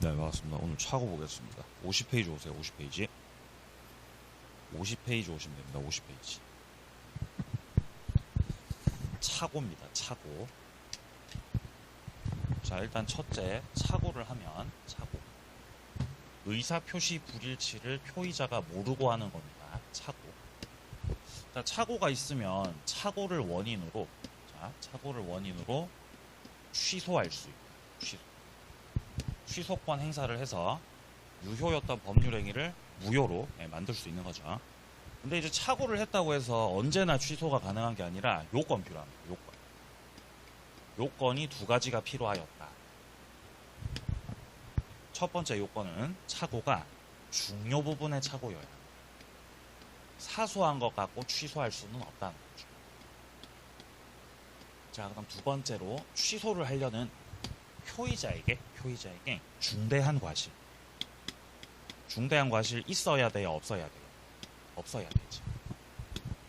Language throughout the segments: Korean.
네, 반갑습니다. 오늘 차고 보겠습니다. 50페이지 오세요. 50페이지. 50페이지 오시면 됩니다. 50페이지. 차고입니다. 차고. 자, 일단 첫째, 차고를 하면 차고. 의사표시 불일치를 표의자가 모르고 하는 겁니다. 차고. 자, 차고가 있으면 차고를 원인으로 취소할 수 있고, 취소권 행사를 해서 유효였던 법률 행위를 무효로 만들 수 있는 거죠. 근데 이제 착오를 했다고 해서 언제나 취소가 가능한 게 아니라 요건 필요합니다. 요건이 두 가지가 필요하였다. 첫 번째 요건은 착오가 중요 부분의 착오여야 합니다. 사소한 것 갖고 취소할 수는 없다는 거죠. 자, 그럼 두 번째로 취소를 하려는 표의자에게 중대한 과실 있어야 돼요, 없어야 돼요? 없어야 되지.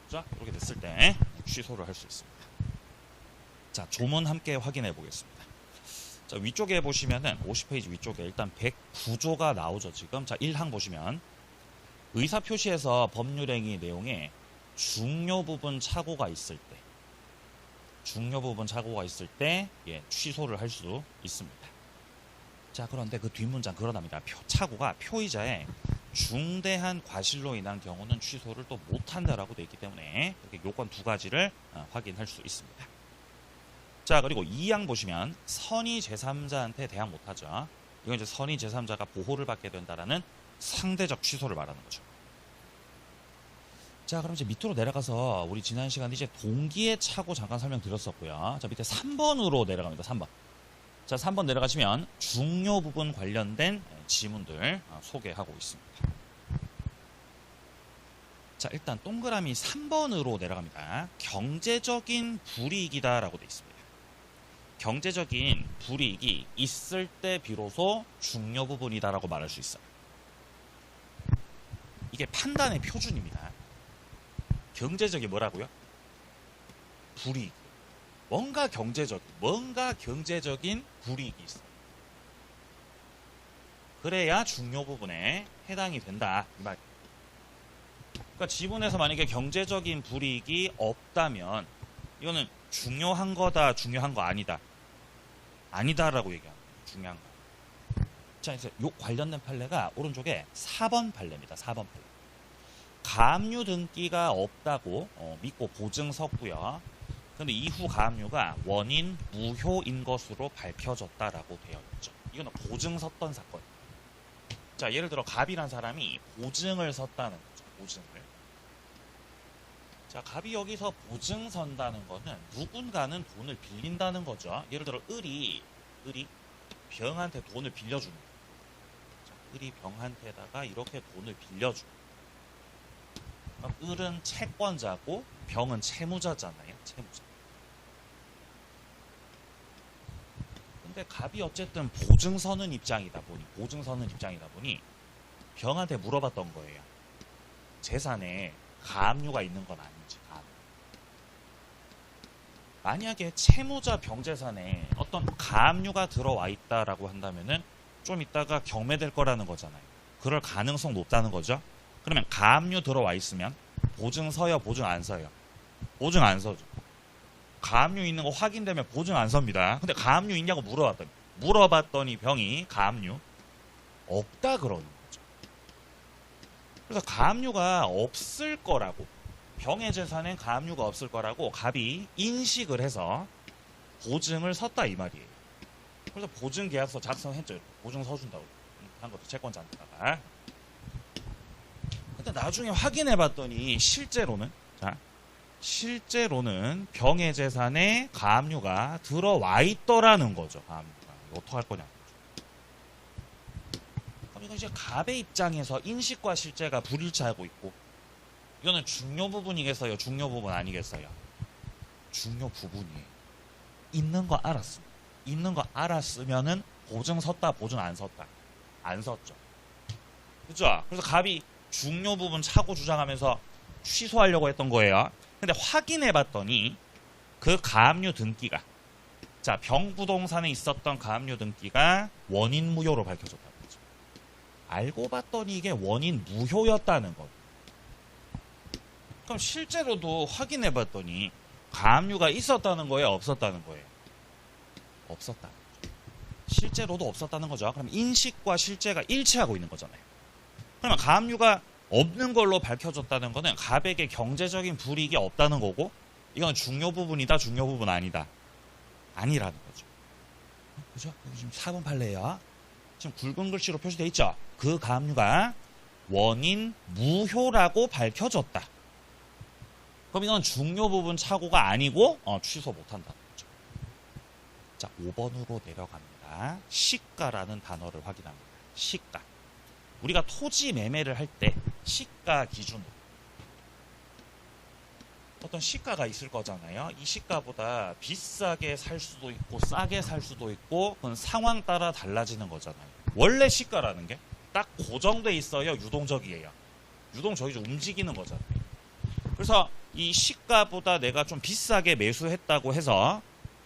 자, 이렇게 됐을 때 취소를 할 수 있습니다. 자, 조문 함께 확인해 보겠습니다. 자, 위쪽에 보시면은 50페이지 위쪽에 일단 109조가 나오죠, 지금. 자, 1항 보시면 의사표시에서 법률행위 내용에 중요 부분 착오가 있을 때 취소를 할 수 있습니다. 자, 그런데 그 뒷문장 그러답니다. 착오가 표의자의 중대한 과실로 인한 경우는 취소를 또 못한다라고 되어 있기 때문에 이렇게 요건 두 가지를 확인할 수 있습니다. 자, 그리고 2항 보시면 선의 제3자한테 대항 못하죠. 이건 이제 선의 제3자가 보호를 받게 된다라는 상대적 취소를 말하는 거죠. 자, 그럼 이제 밑으로 내려가서 우리 지난 시간에 이제 동기의 착오 잠깐 설명드렸었고요. 자, 밑에 3번으로 내려갑니다. 3번. 자, 3번 내려가시면 중요 부분 관련된 지문들 소개하고 있습니다. 자, 일단 동그라미 3번으로 내려갑니다. 경제적인 불이익이다 라고 되어 있습니다. 경제적인 불이익이 있을 때 비로소 중요 부분이다 라고 말할 수 있어요. 이게 판단의 표준입니다. 경제적이 뭐라고요? 불이익. 뭔가 경제적인 불이익이 있어. 그래야 중요 부분에 해당이 된다. 이 말. 그러니까 지문에서 만약에 경제적인 불이익이 없다면 이거는 중요한 거다, 중요한 거 아니다. 아니다라고 얘기합니다. 중요한 거. 자, 이제 요 관련된 판례가 오른쪽에 4번 판례입니다. 4번 판례. 가압류 등기가 없다고 믿고 보증 섰고요. 그런데 이후 가압류가 원인 무효인 것으로 밝혀졌다라고 되어 있죠. 이거는 보증 섰던 사건. 자, 예를 들어 갑이란 사람이 보증을 섰다는 거죠. 보증을. 자, 갑이 여기서 보증 선다는 거는 누군가는 돈을 빌린다는 거죠. 예를 들어 을이 병한테 돈을 빌려줍니다. 자, 을이 병한테다가 이렇게 돈을 빌려줍니다. 을은 채권자고 병은 채무자잖아요. 채무자. 근데 갑이 어쨌든 보증 서는 입장이다 보니 병한테 물어봤던 거예요. 재산에 가압류가 있는 건 아닌지. 만약에 채무자 병재산에 어떤 가압류가 들어와 있다라고 한다면은 좀 이따가 경매될 거라는 거잖아요. 그럴 가능성 높다는 거죠. 그러면 가압류 들어와 있으면 보증 서요, 보증 안 서요? 보증 안 서죠. 가압류 있는 거 확인되면 보증 안 섭니다. 근데 가압류 있냐고 물어봤더니 병이 가압류 없다 그러는 거죠. 그래서 가압류가 없을 거라고, 병의 재산엔 가압류가 없을 거라고 갑이 인식을 해서 보증을 섰다 이 말이에요. 그래서 보증 계약서 작성했죠. 보증 서준다고 한 것도 채권자한테다가. 근데 나중에 확인해 봤더니 실제로는 병의 재산에 가압류가 들어와 있더라는 거죠. 가압류가. 어떡할 거냐. 그럼 이건 이제 갑의 입장에서 인식과 실제가 불일치하고 있고, 이거는 중요 부분이겠어요? 중요 부분 아니겠어요? 중요 부분이에요. 있는 거 알았습니다. 있는 거 알았으면은 보증 섰다, 보증 안 섰다? 안 섰죠. 그죠? 그래서 갑이 중요 부분 착오 주장하면서 취소하려고 했던 거예요. 근데 확인해 봤더니 그 가압류 등기가 자, 병부동산에 있었던 가압류 등기가 원인 무효로 밝혀졌다는 거죠. 알고 봤더니 이게 원인 무효였다는 거. 그럼 실제로도 확인해 봤더니 가압류가 있었다는 거예요, 없었다는 거예요? 없었다. 실제로도 없었다는 거죠. 그럼 인식과 실제가 일치하고 있는 거잖아요. 그러면 가압류가 없는 걸로 밝혀졌다는 거는 갑에게 경제적인 불이익이 없다는 거고, 이건 중요 부분이다, 중요 부분 아니다. 아니라는 거죠. 그죠? 여기 지금 4번 판례예요. 지금 굵은 글씨로 표시되어 있죠? 그 가압류가 원인 무효라고 밝혀졌다. 그럼 이건 중요 부분 착오가 아니고 취소 못한다는 거죠. 자, 5번으로 내려갑니다. 시가라는 단어를 확인합니다. 시가. 우리가 토지 매매를 할 때 시가 기준으로 어떤 시가가 있을 거잖아요. 이 시가보다 비싸게 살 수도 있고 싸게 살 수도 있고 그건 상황 따라 달라지는 거잖아요. 원래 시가라는 게 딱 고정돼 있어요, 유동적이에요. 유동적이 좀 움직이는 거잖아요. 그래서 이 시가보다 내가 좀 비싸게 매수했다고 해서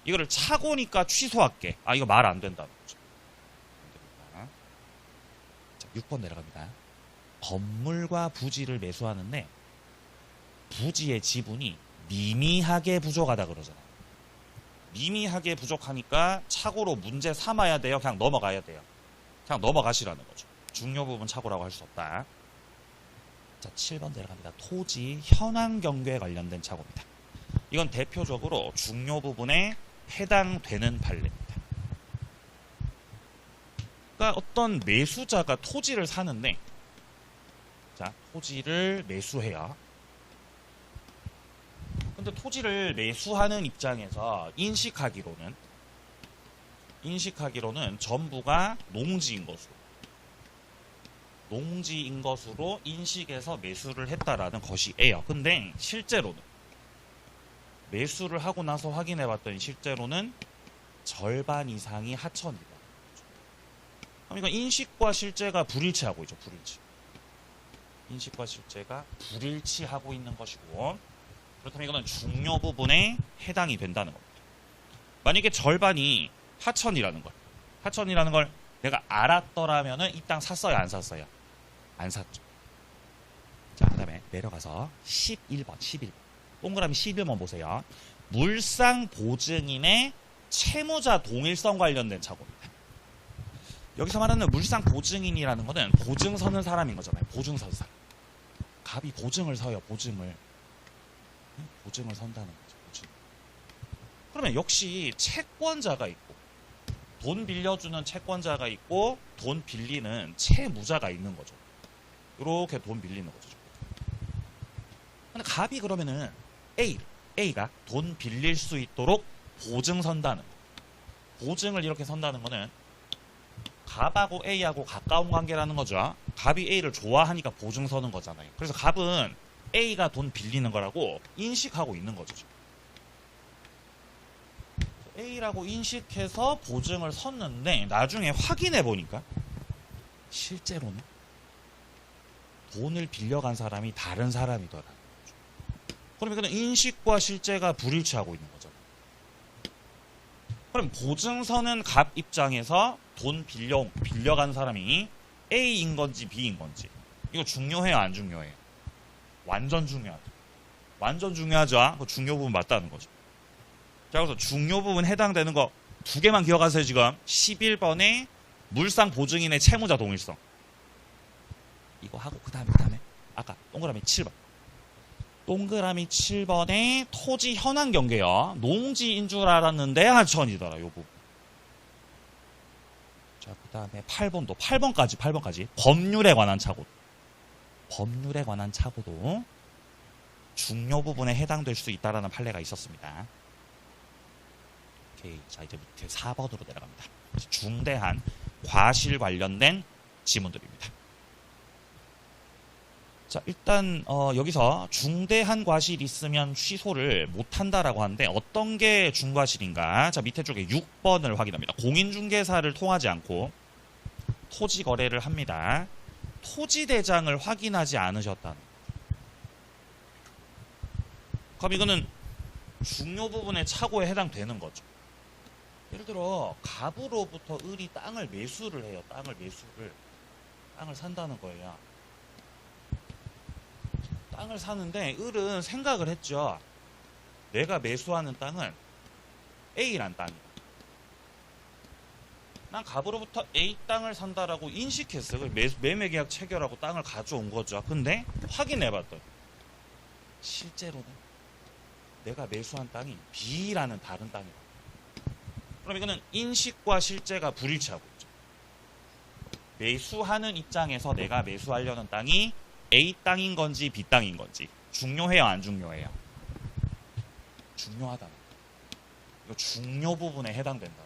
이거를 차고니까 취소할게. 아, 이거 말 안 된다는 거죠. 안 됩니다. 자, 6번 내려갑니다. 건물과 부지를 매수하는데 부지의 지분이 미미하게 부족하다 그러잖아요. 미미하게 부족하니까 착오로 문제 삼아야 돼요? 그냥 넘어가야 돼요? 그냥 넘어가시라는 거죠. 중요 부분 착오라고 할 수 없다. 자, 7번 내려갑니다. 토지 현황 경계에 관련된 착오입니다. 이건 대표적으로 중요 부분에 해당되는 판례입니다. 그러니까 어떤 매수자가 토지를 사는데, 자, 토지를 매수해요. 근데 토지를 매수하는 입장에서 인식하기로는 전부가 농지인 것으로 인식해서 매수를 했다라는 것이에요. 근데 실제로는 매수를 하고 나서 확인해 봤더니 실제로는 절반 이상이 하천이다. 그러니까 인식과 실제가 불일치하고 있죠. 불일치. 인식과 실제가 불일치하고 있는 것이고, 그렇다면 이거는 중요 부분에 해당이 된다는 겁니다. 만약에 절반이 하천이라는 걸 내가 알았더라면은 이 땅 샀어요, 안 샀어요? 안 샀죠. 자, 그 다음에 내려가서 11번. 동그라미 11번 보세요. 물상 보증인의 채무자 동일성 관련된 착오입니다. 여기서 말하는 물상 보증인이라는 거는 보증 서는 사람인 거잖아요. 보증 선 사람. 갑이 보증을 서요, 보증을 선다는 거죠. 보증. 그러면 역시 채권자가 있고, 돈 빌려주는 채권자가 있고, 돈 빌리는 채무자가 있는 거죠. 이렇게 돈 빌리는 거죠. 근데 갑이 그러면은 A가 돈 빌릴 수 있도록 보증 선다는 거. 보증을 이렇게 선다는 거는 갑하고 A하고 가까운 관계라는 거죠. 갑이 A를 좋아하니까 보증 서는 거잖아요. 그래서 갑은 A가 돈 빌리는 거라고 인식하고 있는 거죠. A라고 인식해서 보증을 섰는데 나중에 확인해 보니까 실제로는 돈을 빌려간 사람이 다른 사람이더라. 그러면 이거는 인식과 실제가 불일치하고 있는 거죠. 그럼 보증서는 갑 입장에서 돈 빌려간 사람이 A인 건지 B인 건지 이거 중요해요, 안 중요해요? 완전 중요하죠. 완전 중요하죠. 그 중요 부분 맞다는 거죠. 자, 그래서 중요 부분 해당되는 거 두 개만 기억하세요. 지금 11번에 물상 보증인의 채무자 동일성 이거 하고 그 다음에 아까 동그라미 7번. 동그라미 7번에 토지 현황 경계요. 농지인 줄 알았는데 하천이더라. 요 부분. 자, 그 다음에 8번까지 법률에 관한 착오도 중요 부분에 해당될 수 있다라는 판례가 있었습니다. 오케이. 자, 이제 밑에 4번으로 내려갑니다. 중대한 과실 관련된 지문들입니다. 자, 일단 여기서 중대한 과실이 있으면 취소를 못한다라고 하는데 어떤 게 중과실인가? 자, 밑에 쪽에 6번을 확인합니다. 공인중개사를 통하지 않고 토지 거래를 합니다. 토지대장을 확인하지 않으셨다는. 그럼 이거는 중요 부분의 착오에 해당되는 거죠. 예를 들어 갑으로부터 을이 땅을 매수를 해요. 땅을 산다는 거예요. 땅을 사는데 을은 생각을 했죠. 내가 매수하는 땅은 A란 땅이다. 난 갑으로부터 A 땅을 산다라고 인식했어. 매매계약 체결하고 땅을 가져온 거죠. 근데 확인해봤더니 실제로는 내가 매수한 땅이 B라는 다른 땅이다. 그럼 이거는 인식과 실제가 불일치하고 있죠. 매수하는 입장에서 내가 매수하려는 땅이 A 땅인 건지 B 땅인 건지 중요해요, 안 중요해요? 중요하다. 이거 중요 부분에 해당된다.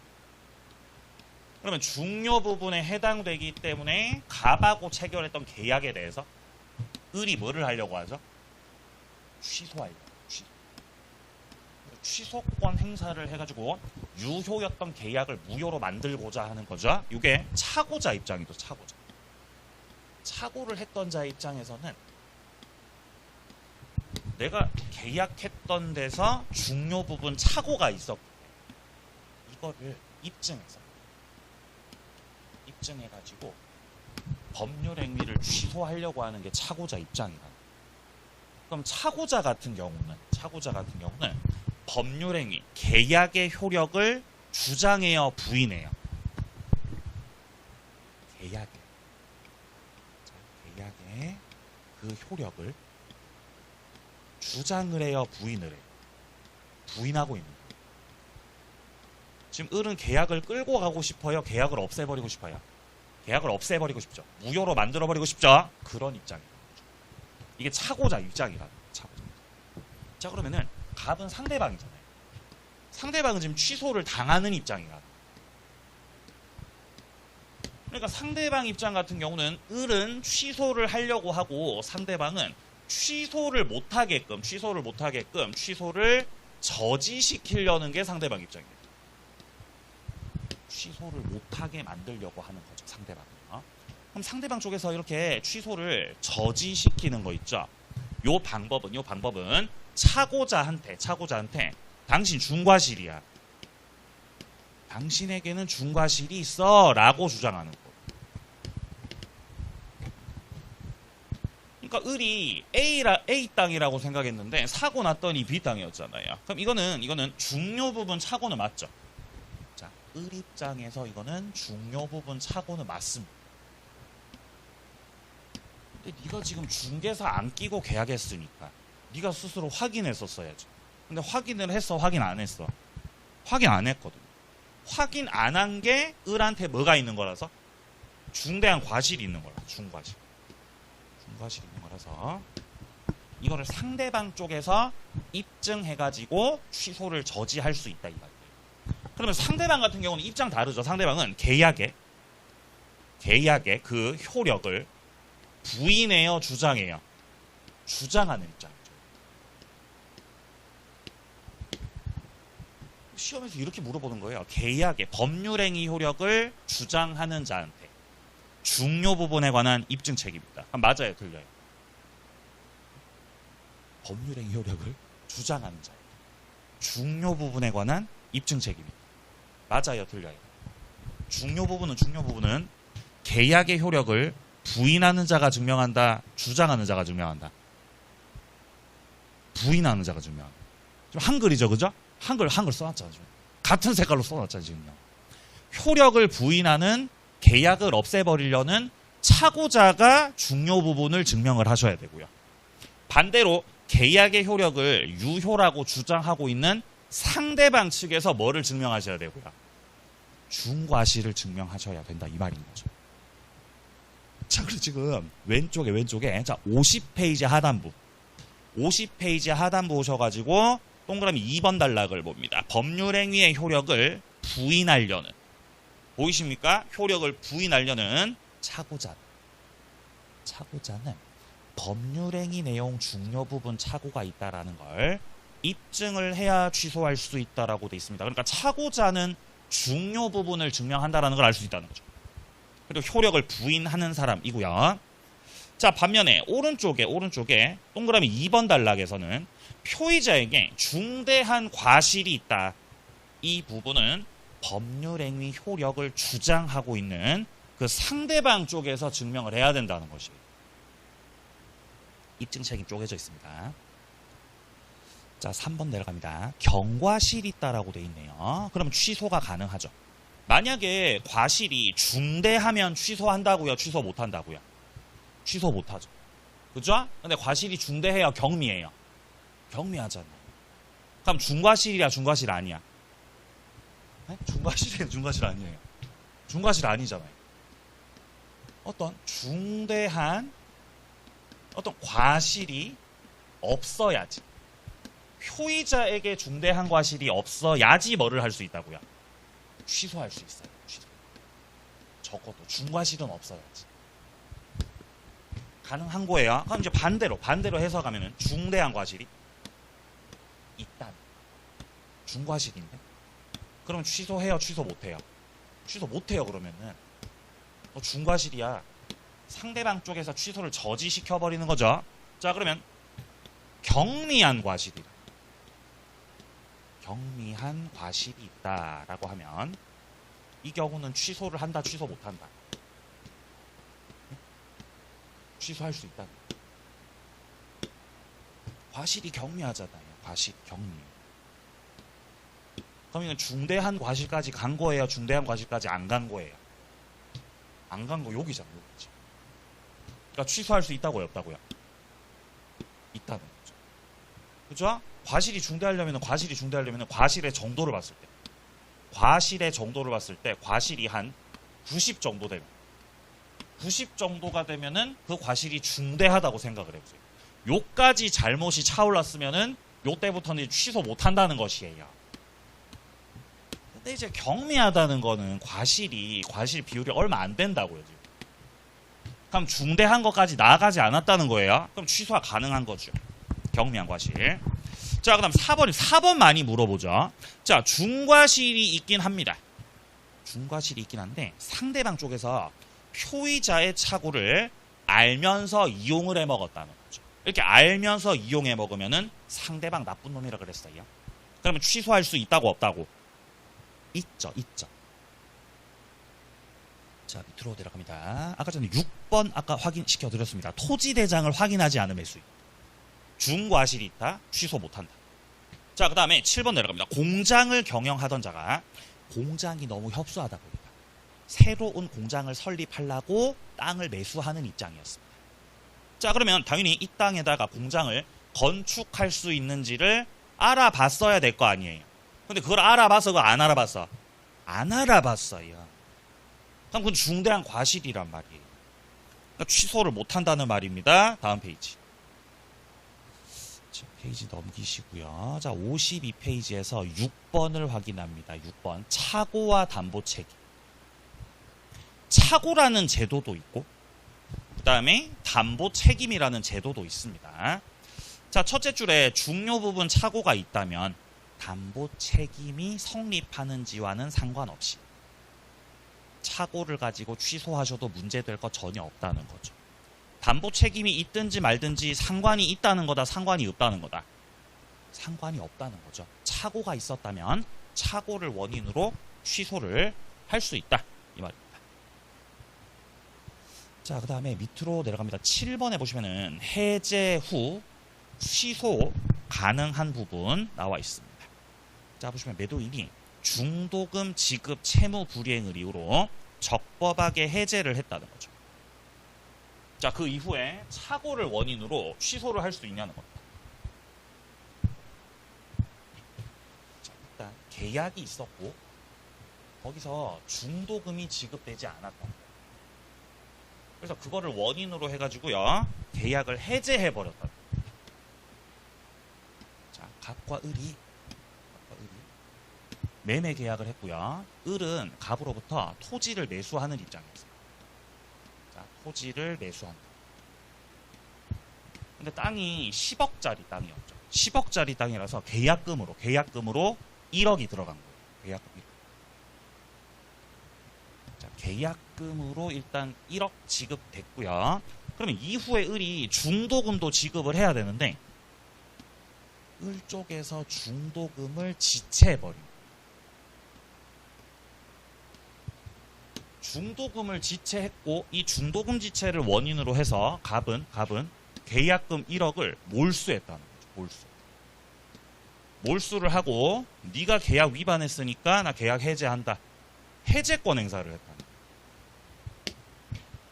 그러면 중요 부분에 해당되기 때문에 갑하고 체결했던 계약에 대해서 을이 뭐를 하려고 하죠? 취소하려고. 취소권 행사를 해가지고 유효였던 계약을 무효로 만들고자 하는 거죠. 이게 차고자 입장이죠. 차고를 했던 자의 입장에서는 내가 계약했던 데서 중요 부분 차고가 있었기 때문에 이거를 입증해가지고 법률 행위를 취소하려고 하는 게 차고자 입장이다. 그럼 차고자 같은 경우는 법률 행위, 계약의 효력을 주장해요, 부인해요? 계약의 그 효력을 주장을 해요, 부인을 해요? 부인하고 있는 거예요. 지금 을은 계약을 끌고 가고 싶어요, 계약을 없애버리고 싶어요? 계약을 없애버리고 싶죠. 무효로 만들어버리고 싶죠. 그런 입장이에요. 이게 차고자 입장이라. 자, 그러면은 갑은 상대방이잖아요. 상대방은 지금 취소를 당하는 입장이라. 그러니까 상대방 입장 같은 경우는 을은 취소를 하려고 하고 상대방은 취소를 못하게끔 취소를 저지시키려는 게 상대방 입장이에요. 취소를 못하게 만들려고 하는 거죠, 상대방은요. 그럼 상대방 쪽에서 이렇게 취소를 저지시키는 거 있죠. 요 방법은 차고자한테 당신 중과실이야. 당신에게는 중과실이 있어 라고 주장하는 거. 그러니까 을이 A 땅이라고 생각했는데 사고 났더니 B 땅이었잖아요. 그럼 이거는 중요 부분 차고는 맞죠? 자, 을 입장에서 이거는 중요 부분 차고는 맞습니다. 근데 네가 지금 중개사 안 끼고 계약했으니까 네가 스스로 확인했었어야지. 근데 확인을 했어, 확인 안 했어? 확인 안 했거든. 확인 안 한 게 을한테 뭐가 있는 거라서? 중대한 과실이 있는 거라서. 중과실 있는 거라서 이거를 상대방 쪽에서 입증해가지고 취소를 저지할 수 있다 이 말이에요. 그러면 상대방 같은 경우는 입장 다르죠. 상대방은 계약의 그 효력을 부인해요, 주장해요? 주장하는 입장이죠. 시험에서 이렇게 물어보는 거예요. 계약의 법률행위 효력을 주장하는 자한테 중요 부분에 관한 입증 책임이다. 맞아요, 틀려요? 법률행위 효력을 주장하는 자 중요 부분에 관한 입증 책임이다. 맞아요, 틀려요? 중요 부분은 계약의 효력을 부인하는 자가 증명한다, 주장하는 자가 증명한다? 부인하는 자가 증명한다. 지금 한글이죠, 그죠? 한글 써놨잖아. 지금. 같은 색깔로 써놨잖아, 지금요. 효력을 부인하는, 계약을 없애버리려는 차고자가 중요 부분을 증명을 하셔야 되고요. 반대로 계약의 효력을 유효라고 주장하고 있는 상대방 측에서 뭐를 증명하셔야 되고요? 중과실을 증명하셔야 된다, 이 말인 거죠. 자, 그래서 지금 왼쪽에 자 50페이지 하단부 오셔가지고 동그라미 2번 단락을 봅니다. 법률행위의 효력을 부인하려는, 보이십니까? 효력을 부인하려는 차고자는 법률행위 내용 중요 부분 차고가 있다라는 걸 입증을 해야 취소할 수 있다라고 돼 있습니다. 그러니까 차고자는 중요 부분을 증명한다라는 걸 알 수 있다는 거죠. 그리고 효력을 부인하는 사람이고요. 자, 반면에 오른쪽에 동그라미 2번 단락에서는 표의자에게 중대한 과실이 있다. 이 부분은 법률행위 효력을 주장하고 있는 그 상대방 쪽에서 증명을 해야 된다는 것이에요. 입증 책임 쪼개져 있습니다. 자, 3번 내려갑니다. 경과실이 있다라고 돼 있네요. 그럼 취소가 가능하죠. 만약에 과실이 중대하면 취소한다고요? 취소 못한다고요? 취소 못하죠. 그죠? 근데 과실이 중대해요? 경미해요? 경미하잖아요. 그럼 중과실이야? 중과실 아니야? 네? 중과실이에요? 중과실 아니에요? 중과실 아니잖아요. 어떤 중대한 어떤 과실이 없어야지. 효의자에게 중대한 과실이 없어야지 뭐를 할 수 있다고요? 취소할 수 있어요. 취소. 적어도 중과실은 없어야지. 가능한 거예요. 그럼 이제 반대로 해석하면은 중대한 과실이 있다. 중과실인데? 그럼 취소해요? 취소 못해요? 취소 못해요. 그러면은 너 중과실이야. 상대방 쪽에서 취소를 저지시켜버리는 거죠. 자, 그러면 경미한 과실이다. 경미한 과실이 있다라고 하면 이 경우는 취소를 한다, 취소 못한다. 취소할 수 있다. 과실이 경미하잖아요. 과실 경미. 그럼 이건 중대한 과실까지 간 거예요? 중대한 과실까지 안 간 거예요? 안 간 거 여기잖아요. 여기지. 그러니까 취소할 수 있다고요? 없다고요? 있다는 거죠. 그죠? 과실이 중대하려면 과실의 정도를 봤을 때 과실이 한 90 정도 되면 90 정도가 되면은 그 과실이 중대하다고 생각을 해보세요. 요까지 잘못이 차올랐으면은 요때부터는 취소 못한다는 것이에요. 근데 이제 경미하다는 거는 과실 비율이 얼마 안 된다고요. 지금. 그럼 중대한 것까지 나아가지 않았다는 거예요. 그럼 취소가 가능한 거죠. 경미한 과실. 자, 그 다음 4번 많이 물어보죠. 자, 중과실이 있긴 합니다. 중과실이 있긴 한데 상대방 쪽에서 효의자의 착오를 알면서 이용을 해 먹었다는 거죠. 이렇게 알면서 이용해 먹으면은 상대방 나쁜 놈이라 그랬어요. 그러면 취소할 수 있다고 없다고? 있죠. 자, 밑으로 내려갑니다. 아까 전에 6번 아까 확인시켜 드렸습니다. 토지대장을 확인하지 않은 매수인. 중과실이 있다. 취소 못한다. 자, 그 다음에 7번 내려갑니다. 공장을 경영하던 자가 공장이 너무 협소하다 보니까 새로운 공장을 설립하려고 땅을 매수하는 입장이었습니다. 자, 그러면 당연히 이 땅에다가 공장을 건축할 수 있는지를 알아봤어야 될 거 아니에요. 근데 그걸 알아봐서 안 알아봤어? 안 알아봤어요. 그럼 그건 중대한 과실이란 말이에요. 그러니까 취소를 못한다는 말입니다. 다음 페이지. 자, 페이지 넘기시고요. 자, 52페이지에서 6번을 확인합니다. 6번. 착오와 담보 책임. 착오라는 제도도 있고 그 다음에 담보 책임이라는 제도도 있습니다. 자, 첫째 줄에 중요 부분 착오가 있다면 담보 책임이 성립하는지와는 상관없이 착오를 가지고 취소하셔도 문제될 거 전혀 없다는 거죠. 담보 책임이 있든지 말든지 상관이 있다는 거다, 상관이 없다는 거다? 상관이 없다는 거죠. 착오가 있었다면 착오를 원인으로 취소를 할 수 있다, 이 말입니다. 자, 그 다음에 밑으로 내려갑니다. 7번에 보시면은 해제 후 취소 가능한 부분 나와 있습니다. 자, 보시면 매도인이 중도금 지급 채무 불이행을 이유로 적법하게 해제를 했다는 거죠. 자, 그 이후에 착오를 원인으로 취소를 할 수 있냐는 겁니다. 자, 일단 계약이 있었고 거기서 중도금이 지급되지 않았다. 그래서 그거를 원인으로 해가지고요 계약을 해제해버렸다. 자, 갑과 을이 매매 계약을 했고요. 을은 갑으로부터 토지를 매수하는 입장이었어요. 자, 토지를 매수한다. 근데 땅이 10억짜리 땅이었죠. 10억짜리 땅이라서 계약금으로 1억이 들어간 거예요. 계약금 1억. 자, 계약금으로 일단 1억 지급됐고요. 그러면 이후에 을이 중도금도 지급을 해야 되는데 을 쪽에서 중도금을 지체해버립니다. 중도금을 지체했고 이 중도금 지체를 원인으로 해서 갑은 계약금 1억을 몰수했다는 거죠. 몰수를 하고 네가 계약 위반했으니까 나 계약 해제한다. 해제권 행사를 했다는 거예요.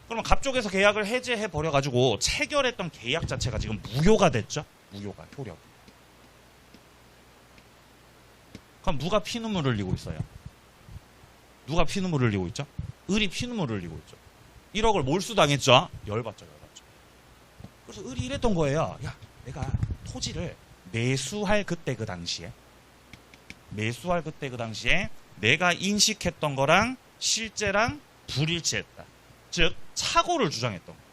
그러면 갑 쪽에서 계약을 해제해 버려 가지고 체결했던 계약 자체가 지금 무효가 됐죠. 무효가 효력. 그럼 누가 피눈물을 흘리고 있어요? 누가 피눈물을 흘리고 있죠? 을이 피눈물을 흘리고 있죠. 1억을 몰수당했죠. 열받죠. 그래서 을이 이랬던 거예요. 야, 내가 토지를 매수할 그때 그 당시에 내가 인식했던 거랑 실제랑 불일치했다. 즉 착오를 주장했던 거예요.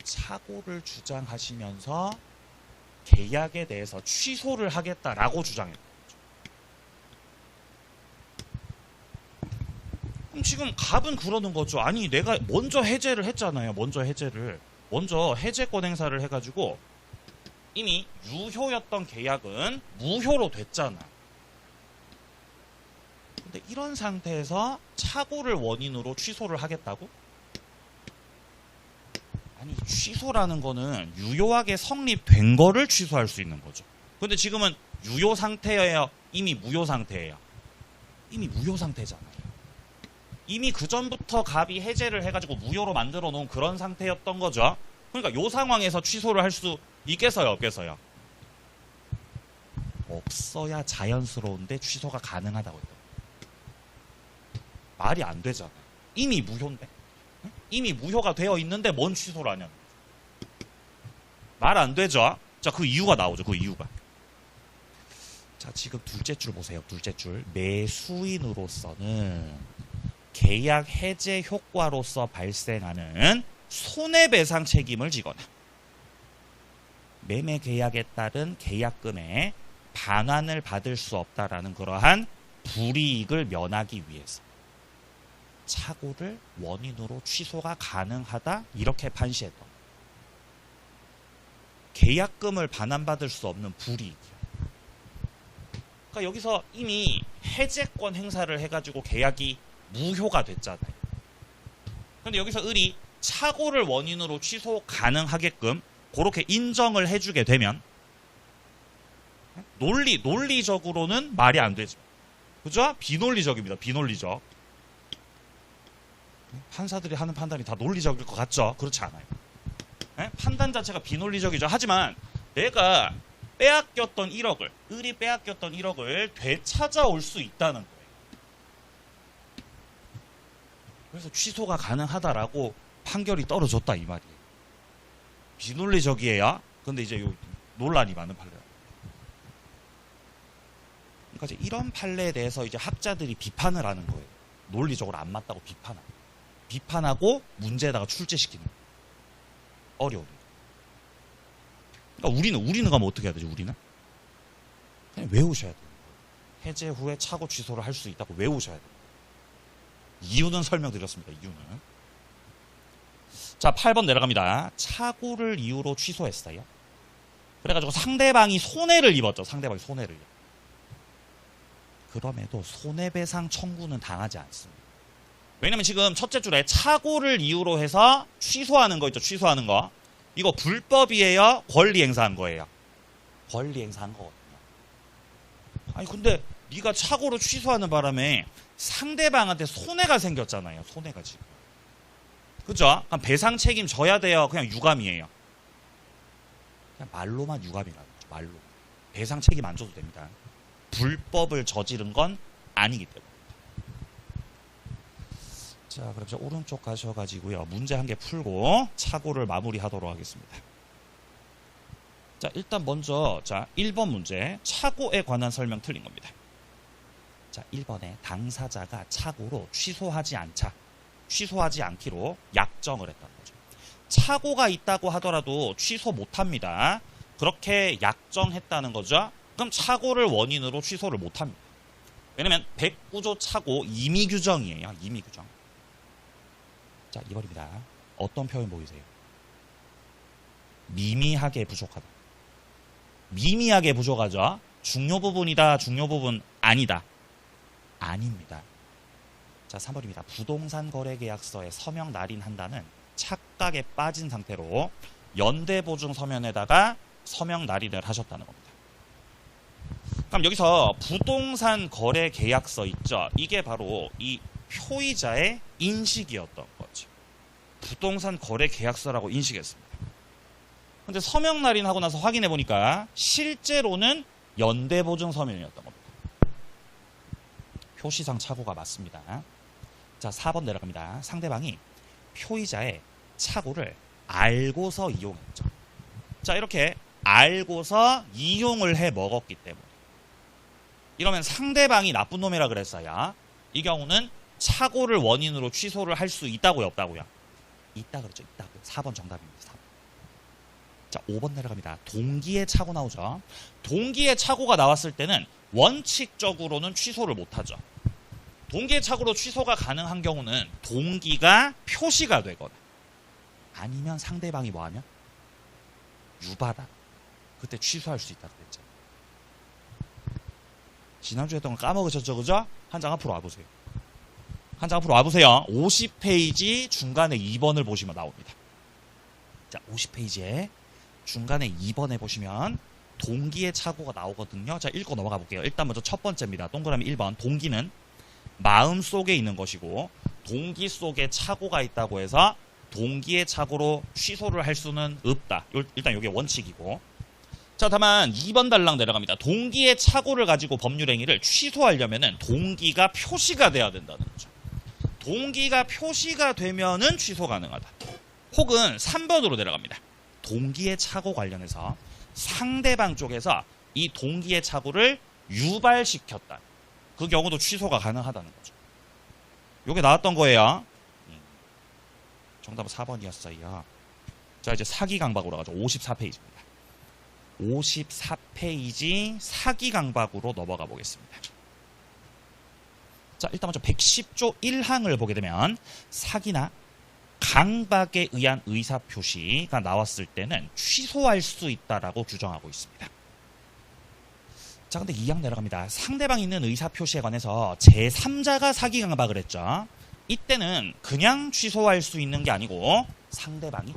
착오를 주장하시면서 계약에 대해서 취소를 하겠다라고 주장했던 거죠. 그럼 지금 갑은 그러는 거죠. 아니 내가 먼저 해제를 했잖아요. 먼저 해제권 행사를 해가지고 이미 유효였던 계약은 무효로 됐잖아. 근데 이런 상태에서 착오를 원인으로 취소를 하겠다고? 아니 취소라는 거는 유효하게 성립된 거를 취소할 수 있는 거죠. 근데 지금은 유효 상태예요? 이미 무효 상태예요? 이미 무효 상태잖아요. 이미 그 전부터 갑이 해제를 해가지고 무효로 만들어 놓은 그런 상태였던 거죠. 그러니까 이 상황에서 취소를 할 수 있겠어요? 없겠어요? 없어야 자연스러운데 취소가 가능하다고 했던 거예요. 말이 안 되잖아요. 이미 무효인데. 이미 무효가 되어 있는데 뭔 취소를 하냐는 거죠. 말 안 되죠? 자, 그 이유가 나오죠. 그 이유가. 자, 지금 둘째 줄 보세요. 둘째 줄. 매수인으로서는 계약 해제 효과로서 발생하는 손해배상 책임을 지거나 매매 계약에 따른 계약금의 반환을 받을 수 없다라는 그러한 불이익을 면하기 위해서 착오를 원인으로 취소가 가능하다 이렇게 판시했던 거예요. 계약금을 반환받을 수 없는 불이익이요. 그러니까 여기서 이미 해제권 행사를 해가지고 계약이 무효가 됐잖아요. 근데 여기서 을이 착오를 원인으로 취소 가능하게끔 그렇게 인정을 해주게 되면 논리적으로는 말이 안 되죠. 그죠? 비논리적입니다. 비논리적. 판사들이 하는 판단이 다 논리적일 것 같죠? 그렇지 않아요. 네? 판단 자체가 비논리적이죠. 하지만 내가 빼앗겼던 1억을 을이 빼앗겼던 1억을 되찾아올 수 있다는 거예요. 그래서 취소가 가능하다라고 판결이 떨어졌다 이 말이에요. 비논리적이에요. 근데 이제 요 논란이 많은 판례. 그러니까 이제 이런 판례에 대해서 이제 학자들이 비판을 하는 거예요. 논리적으로 안 맞다고 비판하고 문제에다가 출제시키는 거예요. 어려운. 그러니까 우리는 가면 어떻게 해야 되지? 우리는 그냥 외우셔야 돼요. 해제 후에 착오 취소를 할 수 있다고 외우셔야 돼요. 이유는 설명드렸습니다. 이유는. 자, 8번 내려갑니다. 착오를 이유로 취소했어요. 그래가지고 상대방이 손해를 입었죠. 상대방이 손해를. 그럼에도 손해배상 청구는 당하지 않습니다. 왜냐면 지금 첫째 줄에 착오를 이유로 해서 취소하는 거 있죠. 취소하는 거. 이거 불법이에요? 권리 행사한 거예요? 권리 행사한 거거든요. 아니 근데 네가 착오로 취소하는 바람에 상대방한테 손해가 생겼잖아요. 손해가 지금. 그죠? 그럼 배상 책임 져야 돼요? 그냥 유감이에요? 그냥 말로만 유감이라는 거죠. 말로. 배상 책임 안 져도 됩니다. 불법을 저지른 건 아니기 때문에. 자, 그럼 저 오른쪽 가셔가지고요. 문제 한 개 풀고 착오를 마무리하도록 하겠습니다. 자, 일단 먼저 1번 문제 착오에 관한 설명 틀린 겁니다. 자, 1번에 당사자가 착오로 취소하지 않기로 약정을 했다는 거죠. 착오가 있다고 하더라도 취소 못합니다. 그렇게 약정했다는 거죠. 그럼 착오를 원인으로 취소를 못합니다. 왜냐면 109조 착오 임의규정이에요. 임의규정. 자, 2번입니다. 어떤 표현 보이세요? 미미하게 부족하다. 미미하게 부족하죠. 중요 부분이다. 중요 부분 아니다. 아닙니다. 자, 3번입니다. 부동산 거래 계약서에 서명 날인한다는 착각에 빠진 상태로 연대보증 서면에다가 서명 날인을 하셨다는 겁니다. 그럼 여기서 부동산 거래 계약서 있죠? 이게 바로 이 표의자의 인식이었던 거죠. 부동산 거래 계약서라고 인식했습니다. 근데 서명 날인하고 나서 확인해 보니까 실제로는 연대보증 서면이었던 겁니다. 표시상 착오가 맞습니다. 자, 4번 내려갑니다. 상대방이 표의자의 착오를 알고서 이용했죠. 자, 이렇게 알고서 이용을 해 먹었기 때문에 이러면 상대방이 나쁜 놈이라 그랬어요. 이 경우는 착오를 원인으로 취소를 할 수 있다고요, 없다고요? 있다 그랬죠. 있다고. 4번 정답입니다. 4번. 자, 5번 내려갑니다. 동기의 착오 나오죠. 동기의 착오가 나왔을 때는 원칙적으로는 취소를 못하죠. 동기의 착오로 취소가 가능한 경우는 동기가 표시가 되거나 아니면 상대방이 뭐하면 유발하다. 그때 취소할 수 있다고 그랬죠. 지난주에 했던 거 까먹으셨죠, 그죠? 한 장 앞으로 와보세요. 한 장 앞으로 와보세요. 50페이지 중간에 2번을 보시면 나옵니다. 자, 50페이지에 중간에 2번에 보시면 동기의 착오가 나오거든요. 자, 읽고 넘어가 볼게요. 일단 먼저 첫 번째입니다. 동그라미 1번. 동기는 마음 속에 있는 것이고 동기 속에 착오가 있다고 해서 동기의 착오로 취소를 할 수는 없다. 일단 이게 원칙이고. 자, 다만 2번 달랑 내려갑니다. 동기의 착오를 가지고 법률행위를 취소하려면은 동기가 표시가 돼야 된다는 거죠. 동기가 표시가 되면은 취소 가능하다. 혹은 3번으로 내려갑니다. 동기의 착오 관련해서 상대방 쪽에서 이 동기의 착오를 유발시켰다. 그 경우도 취소가 가능하다는 거죠. 요게 나왔던 거예요. 정답은 4번이었어요. 자, 이제 사기 강박으로 가죠. 54페이지입니다. 54페이지 사기 강박으로 넘어가 보겠습니다. 자, 일단 먼저 110조 1항을 보게 되면 사기나 강박에 의한 의사표시가 나왔을 때는 취소할 수 있다라고 규정하고 있습니다. 자, 근데 2항 내려갑니다. 상대방이 있는 의사표시에 관해서 제3자가 사기 강박을 했죠. 이때는 그냥 취소할 수 있는 게 아니고 상대방이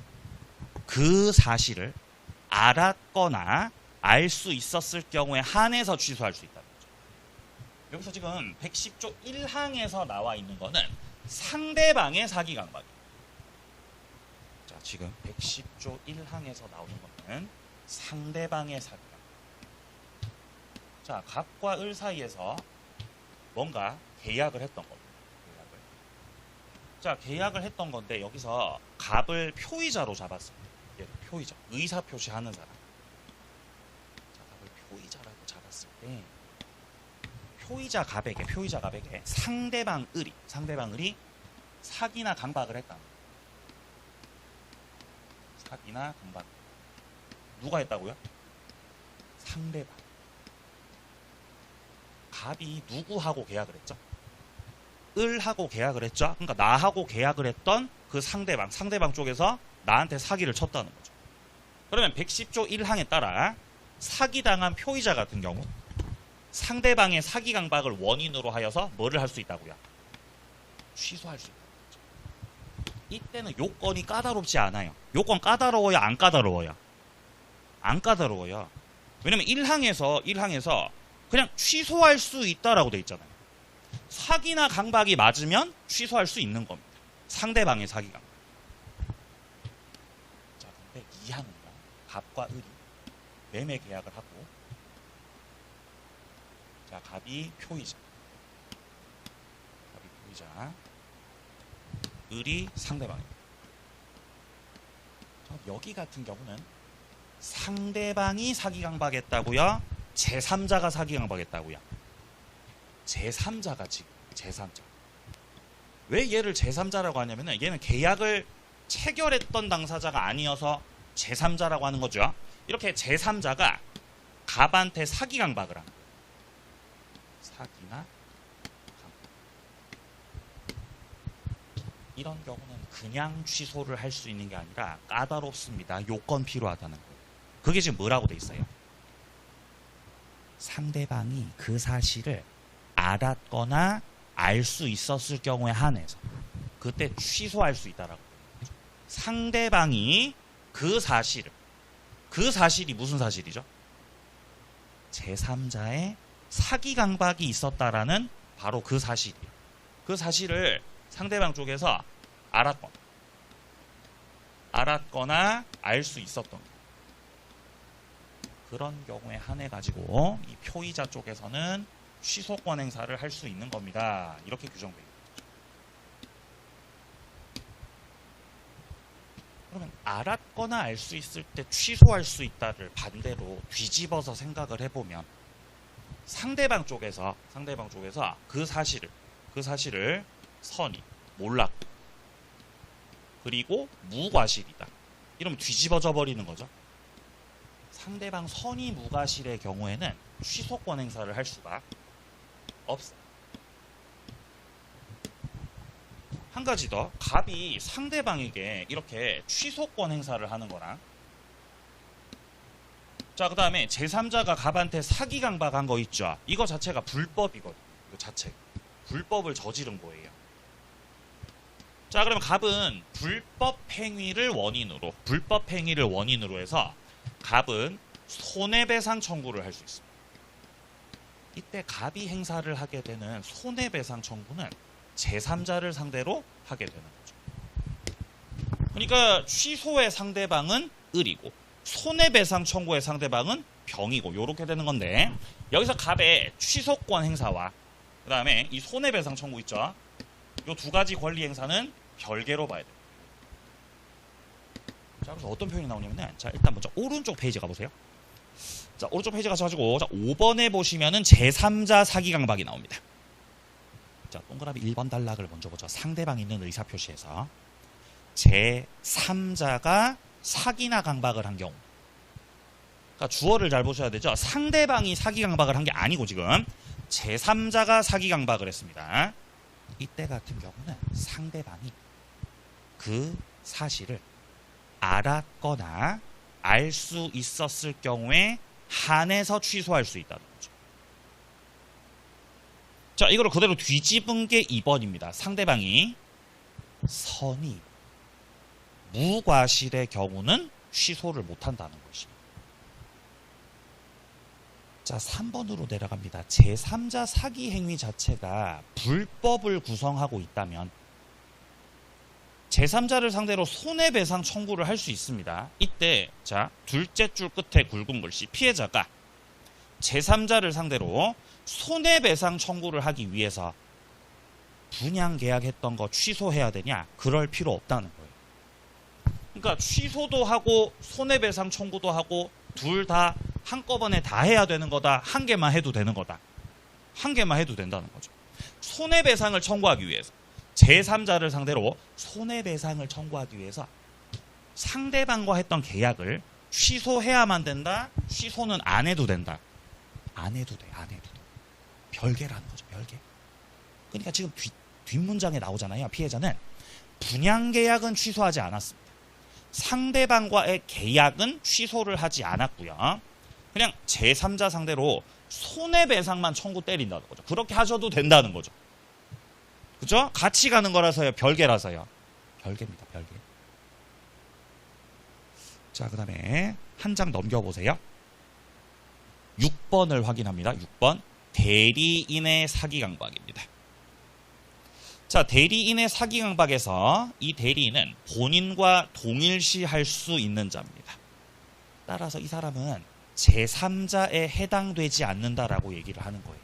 그 사실을 알았거나 알 수 있었을 경우에 한해서 취소할 수 있다는 거죠. 여기서 지금 110조 1항에서 나와 있는 거는 상대방의 사기 강박이에요. 자, 지금 110조 1항에서 나오는 거는 상대방의 사기 강박. 자, 갑과 을 사이에서 뭔가 계약을 했던 겁니다. 자, 계약을 했던 건데 여기서 갑을 표의자로 잡았습니다. 표의자, 의사표시 하는 사람. 자, 갑을 표의자라고 잡았을 때 표의자 갑에게 상대방 을이 사기나 강박을 했다. 사기나 강박. 누가 했다고요? 상대방. 갑이 누구하고 계약을 했죠? 을하고 계약을 했죠. 그러니까 나하고 계약을 했던 그 상대방 쪽에서 나한테 사기를 쳤다는 거죠. 그러면 110조 1항에 따라 사기당한 표의자 같은 경우 상대방의 사기 강박을 원인으로 하여서 뭐를 할 수 있다고요? 취소할 수 있다는 거죠. 이때는 요건이 까다롭지 않아요. 요건 까다로워요, 안 까다로워요? 안 까다로워요. 왜냐면 1항에서 그냥 취소할 수 있다라고 돼 있잖아요. 사기나 강박이 맞으면 취소할 수 있는 겁니다. 상대방의 사기 강박. 자, 근데 2항은요. 갑과 을이 매매 계약을 하고, 자, 갑이 표의자, 을이 상대방입니다. 여기 같은 경우는 상대방이 사기 강박했다고요? 제3자가 사기 강박했다고요? 제3자가 지금 제3자. 왜 얘를 제3자라고 하냐면은 얘는 계약을 체결했던 당사자가 아니어서 제3자라고 하는 거죠. 이렇게 제3자가 갑한테 사기 강박을 합니다. 사기나 강박. 이런 경우는 그냥 취소를 할 수 있는 게 아니라 까다롭습니다. 요건 필요하다는 거예요. 그게 지금 뭐라고 돼 있어요? 상대방이 그 사실을 알았거나 알 수 있었을 경우에 한해서 그때 취소할 수 있다라고. 상대방이 그 사실이 무슨 사실이죠? 제3자의 사기 강박이 있었다라는 바로 그 사실이에요. 그 사실을 상대방 쪽에서 알았거나 알 수 있었던 거예요. 그런 경우에 한해 가지고 이 표의자 쪽에서는 취소권 행사를 할 수 있는 겁니다. 이렇게 규정되어 있습니다. 그러면 알았거나 알 수 있을 때 취소할 수 있다를 반대로 뒤집어서 생각을 해보면 상대방 쪽에서 그 사실을 선이 몰랐고 그리고 무과실이다. 이러면 뒤집어져 버리는 거죠. 상대방 선이 무과실의 경우에는 취소권 행사를 할 수가 없어. 한 가지 더, 갑이 상대방에게 이렇게 취소권 행사를 하는 거랑, 자, 그 다음에 제3자가 갑한테 사기 강박한 거 있죠. 이거 자체가 불법이거든요. 이거 자체 불법을 저지른 거예요. 자, 그러면 갑은 불법 행위를 원인으로 해서 갑은 손해배상 청구를 할 수 있습니다. 이때 갑이 행사를 하게 되는 손해배상 청구는 제3자를 상대로 하게 되는 거죠. 그러니까 취소의 상대방은 을이고 손해배상 청구의 상대방은 병이고 이렇게 되는 건데, 여기서 갑의 취소권 행사와 그 다음에 이 손해배상 청구 있죠. 이 두 가지 권리 행사는 별개로 봐야 돼요. 자, 그래서 어떤 표현이 나오냐면은, 자, 일단 먼저 오른쪽 페이지 가보세요. 자, 오른쪽 페이지 가셔가지고, 자, 5번에 보시면은 제3자 사기 강박이 나옵니다. 자, 동그라미 1번 단락을 먼저 보죠. 상대방 있는 의사표시에서 제3자가 사기나 강박을 한 경우. 그러니까 주어를 잘 보셔야 되죠. 상대방이 사기 강박을 한 게 아니고 지금 제3자가 사기 강박을 했습니다. 이때 같은 경우는 상대방이 그 사실을 알았거나 알 수 있었을 경우에 한해서 취소할 수 있다는 거죠. 자, 이거를 그대로 뒤집은 게 2번입니다. 상대방이 선이 무과실의 경우는 취소를 못한다는 것입니다. 자, 3번으로 내려갑니다. 제3자 사기 행위 자체가 불법을 구성하고 있다면 제3자를 상대로 손해배상 청구를 할 수 있습니다. 이때 자, 둘째 줄 끝에 굵은 글씨 피해자가 제3자를 상대로 손해배상 청구를 하기 위해서 분양계약했던 거 취소해야 되냐? 그럴 필요 없다는 거예요. 그러니까 취소도 하고 손해배상 청구도 하고 둘 다 한꺼번에 다 해야 되는 거다. 한 개만 해도 되는 거다. 한 개만 해도 된다는 거죠. 손해배상을 청구하기 위해서 제3자를 상대로 손해배상을 청구하기 위해서 상대방과 했던 계약을 취소해야만 된다. 취소는 안 해도 된다. 안 해도 돼. 별개라는 거죠. 별개. 그러니까 지금 뒷문장에 나오잖아요. 피해자는 분양계약은 취소하지 않았습니다. 상대방과의 계약은 취소를 하지 않았고요. 그냥 제3자 상대로 손해배상만 청구 때린다는 거죠. 그렇게 하셔도 된다는 거죠. 그죠? 같이 가는 거라서요. 별개라서요. 별개입니다. 별개. 자, 그 다음에 한 장 넘겨보세요. 6번을 확인합니다. 6번. 대리인의 사기 강박입니다. 자, 대리인의 사기 강박에서 이 대리인은 본인과 동일시할 수 있는 자입니다. 따라서 이 사람은 제3자에 해당되지 않는다라고 얘기를 하는 거예요.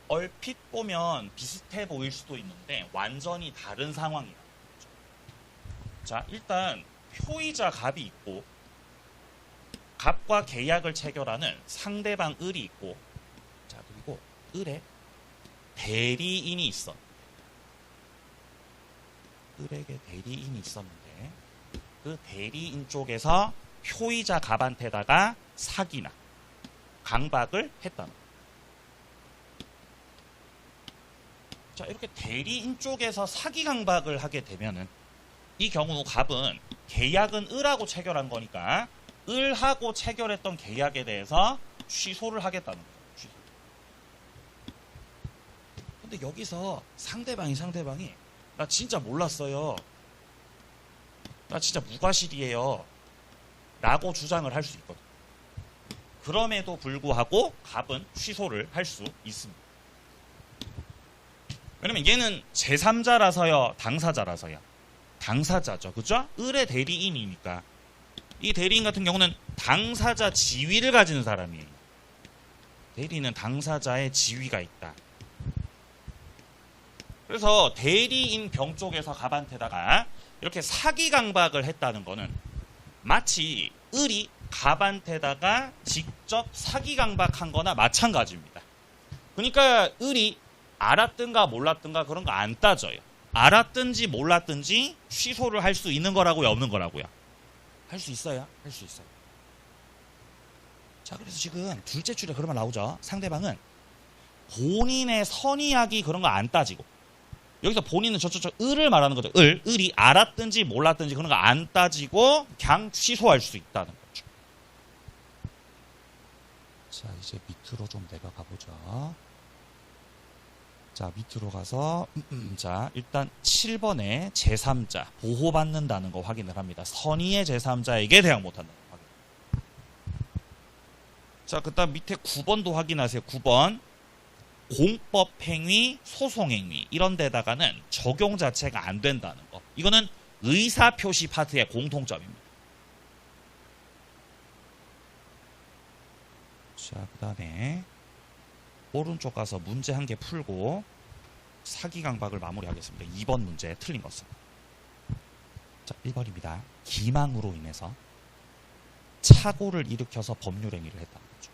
얼핏 보면 비슷해 보일 수도 있는데 완전히 다른 상황이라는 거죠. 자, 일단 표의자 갑이 있고 갑과 계약을 체결하는 상대방 을이 있고, 자, 그리고 을에 대리인이 있어. 을에게 대리인이 있었는데 그 대리인 쪽에서 표의자 갑한테다가 사기나 강박을 했다는 거예요. 자, 이렇게 대리인 쪽에서 사기 강박을 하게 되면은 이 경우 갑은 계약은 을하고 체결한 거니까 을하고 체결했던 계약에 대해서 취소를 하겠다는 거예요. 취소. 근데 여기서 상대방이 나 진짜 몰랐어요. 나 진짜 무과실이에요. 라고 주장을 할 수 있거든. 그럼에도 불구하고 갑은 취소를 할 수 있습니다. 왜냐면 얘는 제3자라서요, 당사자라서요. 당사자죠. 그죠? 을의 대리인이니까. 이 대리인 같은 경우는 당사자 지위를 가지는 사람이에요. 대리인은 당사자의 지위가 있다. 그래서 대리인 병 쪽에서 갑한테다가 이렇게 사기 강박을 했다는 거는 마치 을이 갑한테다가 직접 사기 강박한 거나 마찬가지입니다. 그러니까 을이 알았든가 몰랐든가 그런 거 안 따져요. 알았든지 몰랐든지 취소를 할 수 있는 거라고요, 없는 거라고요? 할 수 있어요. 할 수 있어요. 자, 그래서 지금 둘째 줄에 그런 말 나오죠. 상대방은 본인의 선의악이 그런 거 안 따지고, 여기서 본인은 저 을을 말하는 거죠. 을이 알았든지 몰랐든지 그런 거 안 따지고 그냥 취소할 수 있다는 거죠. 자, 이제 밑으로 좀 내려가 보죠. 자, 밑으로 가서 자, 일단 7번에 제3자 보호받는다는 거 확인을 합니다. 선의의 제3자에게 대항 못한다는 거 확인. 자, 그다음 밑에 9번도 확인하세요. 9번 공법행위, 소송행위 이런 데다가는 적용 자체가 안 된다는 거. 이거는 의사표시 파트의 공통점입니다. 자, 그 다음에 오른쪽 가서 문제 한 개 풀고 사기 강박을 마무리하겠습니다. 2번 문제 틀린 것은. 자, 1번입니다. 기망으로 인해서 착오를 일으켜서 법률행위를 했다는 거죠.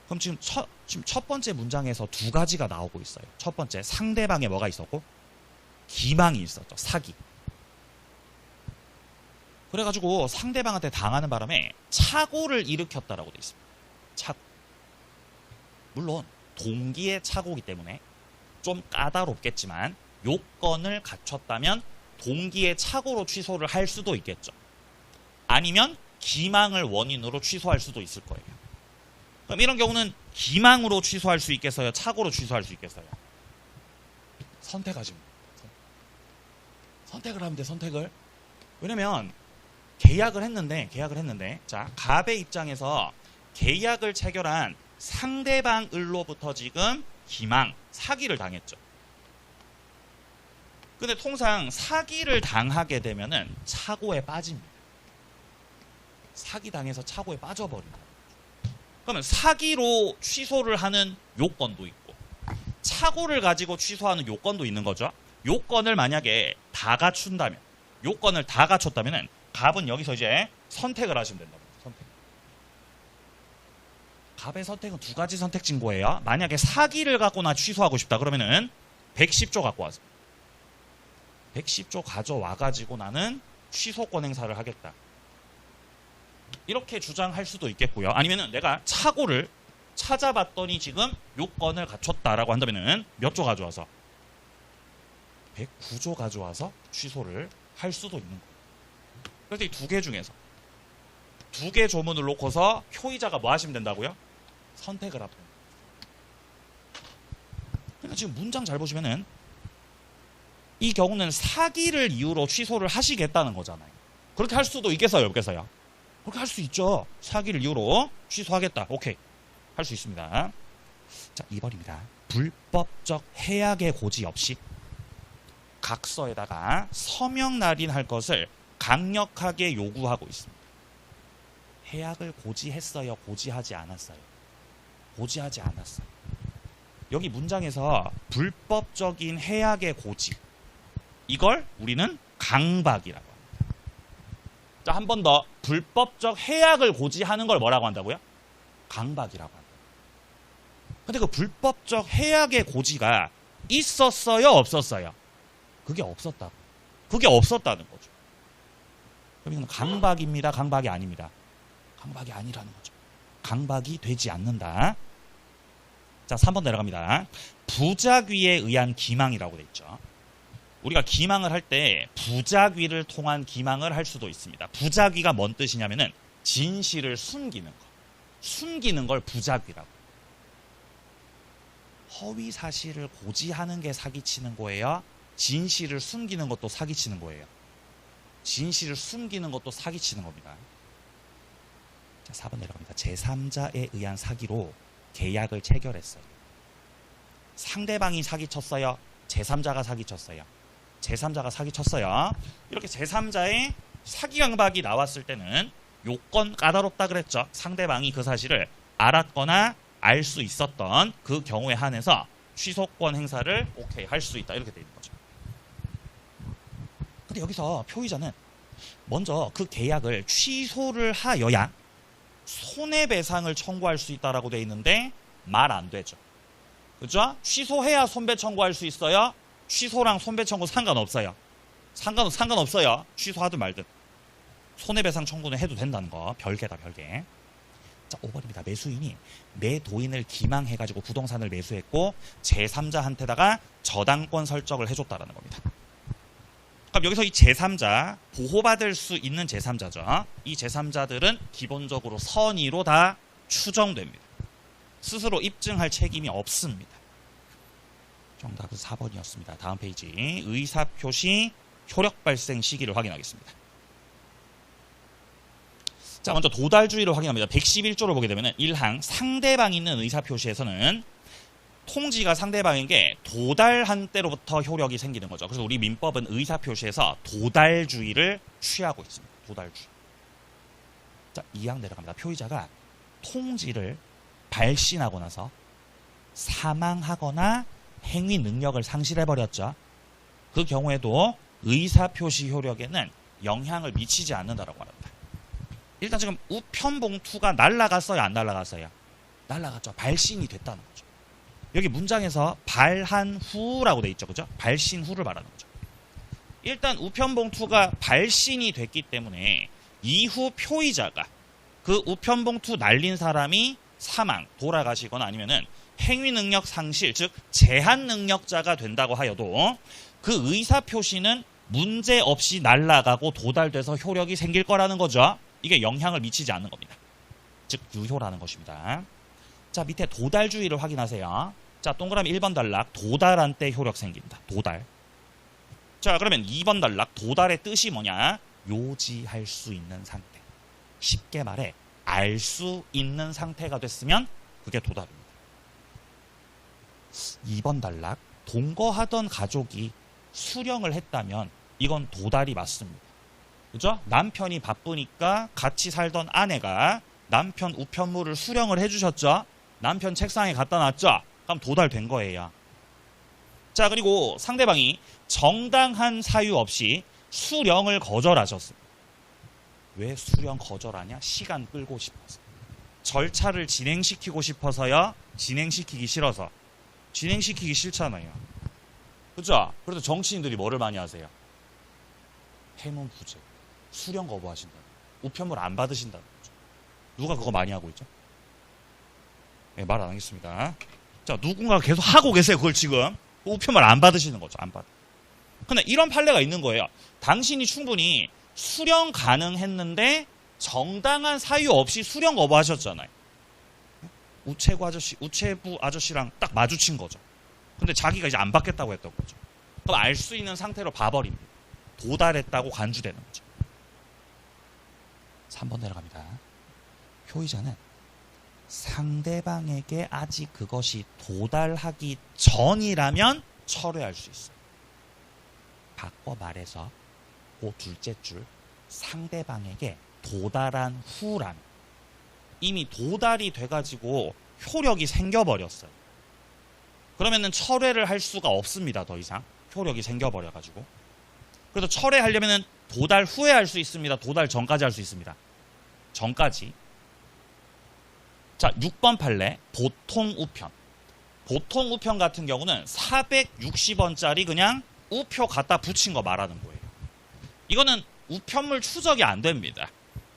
그럼 지금 첫 번째 문장에서 두 가지가 나오고 있어요. 첫 번째, 상대방에 뭐가 있었고? 기망이 있었죠. 사기. 그래가지고 상대방한테 당하는 바람에 착오를 일으켰다라고 되어 있습니다. 착오. 물론 동기의 착오이기 때문에 좀 까다롭겠지만 요건을 갖췄다면 동기의 착오로 취소를 할 수도 있겠죠. 아니면 기망을 원인으로 취소할 수도 있을 거예요. 그럼 이런 경우는 기망으로 취소할 수 있겠어요? 착오로 취소할 수 있겠어요? 선택하십니다. 선택을 하면 돼, 선택을. 왜냐면 계약을 했는데 자, 갑의 입장에서 계약을 체결한 상대방 을로부터 지금 기망, 사기를 당했죠. 근데 통상 사기를 당하게 되면은 착오에 빠집니다. 사기 당해서 착오에 빠져버린다. 그러면 사기로 취소를 하는 요건도 있고 착오를 가지고 취소하는 요건도 있는 거죠. 요건을 만약에 다 갖춘다면, 요건을 다 갖췄다면은 갑은 여기서 이제 선택을 하시면 된다. 선택. 갑의 선택은 두 가지 선택 진거예요. 만약에 사기를 갖고 나 취소하고 싶다 그러면은 110조 갖고 와서 110조 가져와가지고 나는 취소권 행사를 하겠다. 이렇게 주장할 수도 있겠고요. 아니면은 내가 착오를 찾아봤더니 지금 요건을 갖췄다라고 한다면은 몇 조 가져와서 109조 가져와서 취소를 할 수도 있는 거예요. 그래서 이 두 개 중에서 두 개 조문을 놓고서 효의자가 뭐 하시면 된다고요? 선택을 하면 됩니다. 그러니까 지금 문장 잘 보시면은 이 경우는 사기를 이유로 취소를 하시겠다는 거잖아요. 그렇게 할 수도 있겠어요, 없겠어요? 그렇게 할 수 있죠. 사기를 이유로 취소하겠다. 오케이. 할 수 있습니다. 자, 2번입니다. 불법적 해약의 고지 없이 각서에다가 서명 날인할 것을 강력하게 요구하고 있습니다. 해약을 고지했어요? 고지하지 않았어요? 고지하지 않았어요. 여기 문장에서 불법적인 해약의 고지, 이걸 우리는 강박이라고 합니다. 자, 한 번 더. 불법적 해약을 고지하는 걸 뭐라고 한다고요? 강박이라고 한다. 근데 그 불법적 해약의 고지가 있었어요? 없었어요? 그게 없었다. 그게 없었다는 거죠. 그럼 이건 강박입니다? 강박이 아닙니다? 강박이 아니라는 거죠. 강박이 되지 않는다. 자, 3번 내려갑니다. 부작위에 의한 기망이라고 돼 있죠. 우리가 기망을 할 때 부작위를 통한 기망을 할 수도 있습니다. 부작위가 뭔 뜻이냐면은 진실을 숨기는 거. 숨기는 걸 부작위라고. 허위 사실을 고지하는 게 사기치는 거예요? 진실을 숨기는 것도 사기치는 거예요? 진실을 숨기는 것도 사기치는 겁니다. 자, 4번 내려갑니다. 제3자에 의한 사기로 계약을 체결했어요. 상대방이 사기쳤어요? 제3자가 사기쳤어요? 제3자가 사기쳤어요. 이렇게 제3자의 사기 강박이 나왔을 때는 요건 까다롭다 그랬죠. 상대방이 그 사실을 알았거나 알 수 있었던 그 경우에 한해서 취소권 행사를 오케이 할 수 있다 이렇게 돼 있는 거죠. 근데 여기서 표의자는 먼저 그 계약을 취소를 하여야 손해배상을 청구할 수 있다라고 돼 있는데 말 안 되죠. 그죠? 취소해야 손배 청구할 수 있어요. 취소랑 손배 청구 상관없어요. 상관없어요. 취소하든 말든. 손해배상 청구는 해도 된다는 거. 별개다, 별개. 자, 5번입니다. 매수인이 매도인을 기망해가지고 부동산을 매수했고 제3자한테다가 저당권 설정을 해줬다라는 겁니다. 그럼 여기서 이 제3자, 보호받을 수 있는 제3자죠. 이 제3자들은 기본적으로 선의로 다 추정됩니다. 스스로 입증할 책임이 없습니다. 정답은 4번이었습니다. 다음 페이지 의사표시 효력 발생 시기를 확인하겠습니다. 자, 먼저 도달주의를 확인합니다. 111조를 보게 되면 1항 상대방이 있는 의사표시에서는 통지가 상대방에게 도달한 때로부터 효력이 생기는 거죠. 그래서 우리 민법은 의사표시에서 도달주의를 취하고 있습니다. 도달주의. 자, 2항 내려갑니다. 표의자가 통지를 발신하고 나서 사망하거나 행위 능력을 상실해버렸죠. 그 경우에도 의사표시 효력에는 영향을 미치지 않는다라고 합니다. 일단 지금 우편 봉투가 날아갔어요? 안 날아갔어요? 날아갔죠. 발신이 됐다는 거죠. 여기 문장에서 발한 후라고 돼 있죠. 그죠? 발신 후를 말하는 거죠. 일단 우편 봉투가 발신이 됐기 때문에 이후 표의자가 그 우편 봉투 날린 사람이 사망, 돌아가시거나 아니면은 행위 능력 상실, 즉 제한 능력자가 된다고 하여도 그 의사 표시는 문제 없이 날아가고 도달돼서 효력이 생길 거라는 거죠. 이게 영향을 미치지 않는 겁니다. 즉 유효라는 것입니다. 자, 밑에 도달주의를 확인하세요. 자, 동그라미 1번 단락 도달한 때 효력 생긴다. 도달. 자, 그러면 2번 단락 도달의 뜻이 뭐냐? 요지할 수 있는 상태. 쉽게 말해 알 수 있는 상태가 됐으면 그게 도달입니다. 2번 단락 동거하던 가족이 수령을 했다면 이건 도달이 맞습니다. 그죠? 남편이 바쁘니까 같이 살던 아내가 남편 우편물을 수령을 해주셨죠? 남편 책상에 갖다 놨죠? 그럼 도달된 거예요. 자, 그리고 상대방이 정당한 사유 없이 수령을 거절하셨습니다. 왜 수령 거절하냐? 시간 끌고 싶어서. 절차를 진행시키고 싶어서요? 진행시키기 싫어서. 진행시키기 싫잖아요. 그죠? 그래서 정치인들이 뭐를 많이 하세요? 해문 부재. 수령 거부하신다. 우편물 안 받으신다는 거죠. 누가 그거 많이 하고 있죠? 네, 말 안 하겠습니다. 자, 누군가 계속 하고 계세요. 그걸 지금. 우편물 안 받으시는 거죠. 안 받아. 근데 이런 판례가 있는 거예요. 당신이 충분히 수령 가능했는데 정당한 사유 없이 수령 거부하셨잖아요. 우체부 아저씨랑 딱 마주친 거죠. 근데 자기가 이제 안 받겠다고 했던 거죠. 그럼 알 수 있는 상태로 봐버립니다. 도달했다고 간주되는 거죠. 3번 내려갑니다. 표의자는 상대방에게 아직 그것이 도달하기 전이라면 철회할 수 있어요. 바꿔 말해서 그 둘째 줄 상대방에게 도달한 후라면 이미 도달이 돼가지고 효력이 생겨버렸어요. 그러면은 철회를 할 수가 없습니다. 더 이상 효력이 생겨버려가지고. 그래서 철회하려면은 도달 후에 할 수 있습니다. 도달 전까지 할 수 있습니다. 전까지. 자, 6번 판례 보통 우편. 보통 우편 같은 경우는 460원짜리 그냥 우표 갖다 붙인 거 말하는 거예요. 이거는 우편물 추적이 안 됩니다.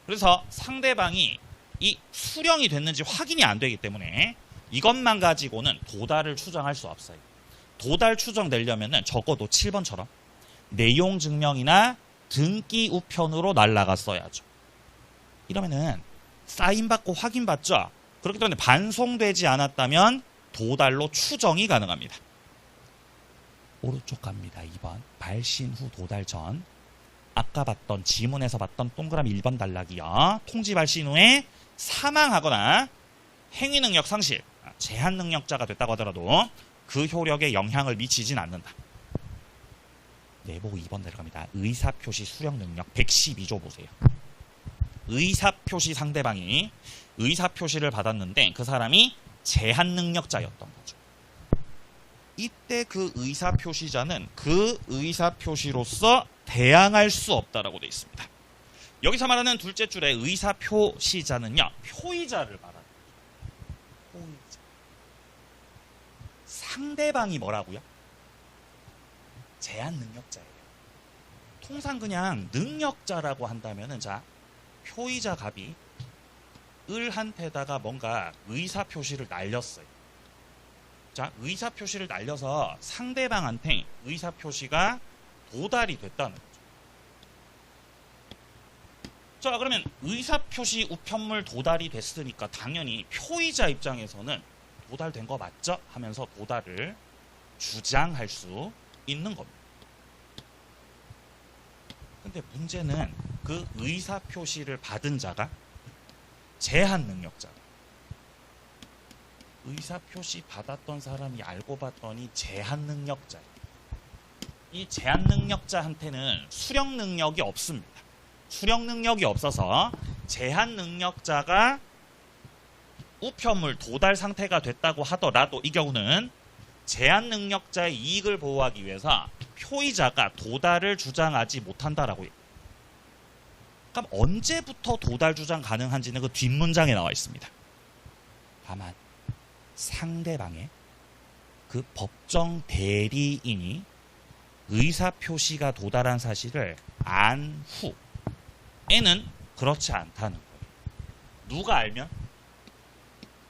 그래서 상대방이 이 수령이 됐는지 확인이 안 되기 때문에 이것만 가지고는 도달을 추정할 수 없어요. 도달 추정되려면은 적어도 7번처럼 내용 증명이나 등기 우편으로 날라갔어야죠. 이러면은 사인받고 확인받죠. 그렇기 때문에 반송되지 않았다면 도달로 추정이 가능합니다. 오른쪽 갑니다. 2번. 발신 후 도달 전. 아까 봤던 지문에서 봤던 동그라미 1번 단락이요. 통지 발신 후에 사망하거나 행위 능력 상실, 제한 능력자가 됐다고 하더라도 그 효력에 영향을 미치진 않는다. 내보고 2번 내려갑니다. 의사표시 수령 능력 112조 보세요. 의사표시 상대방이 의사표시를 받았는데 그 사람이 제한 능력자였던 거죠. 이때 그 의사표시자는 그 의사표시로서 대항할 수 없다라고 되어 있습니다. 여기서 말하는 둘째 줄의 의사표시자는요, 표의자를 말하는 거죠. 표의자. 상대방이 뭐라고요? 제한 능력자예요. 통상 그냥 능력자라고 한다면은, 자, 표의자 갑이 을한테다가 뭔가 의사표시를 날렸어요. 자, 의사표시를 날려서 상대방한테 의사표시가 도달이 됐다는 거죠. 자, 그러면 의사표시 우편물 도달이 됐으니까 당연히 표의자 입장에서는 도달된 거 맞죠? 하면서 도달을 주장할 수 있는 겁니다. 근데 문제는 그 의사표시를 받은 자가 제한 능력자. 의사표시 받았던 사람이 알고 봤더니 제한 능력자예요. 이 제한 능력자한테는 수령 능력이 없습니다. 수령 능력이 없어서 제한 능력자가 우편물 도달 상태가 됐다고 하더라도 이 경우는 제한 능력자의 이익을 보호하기 위해서 표의자가 도달을 주장하지 못한다라고 해요. 그럼 언제부터 도달 주장 가능한지는 그 뒷문장에 나와 있습니다. 다만 상대방의 그 법정 대리인이 의사표시가 도달한 사실을 안 후에는 그렇지 않다는 거예요. 누가 알면?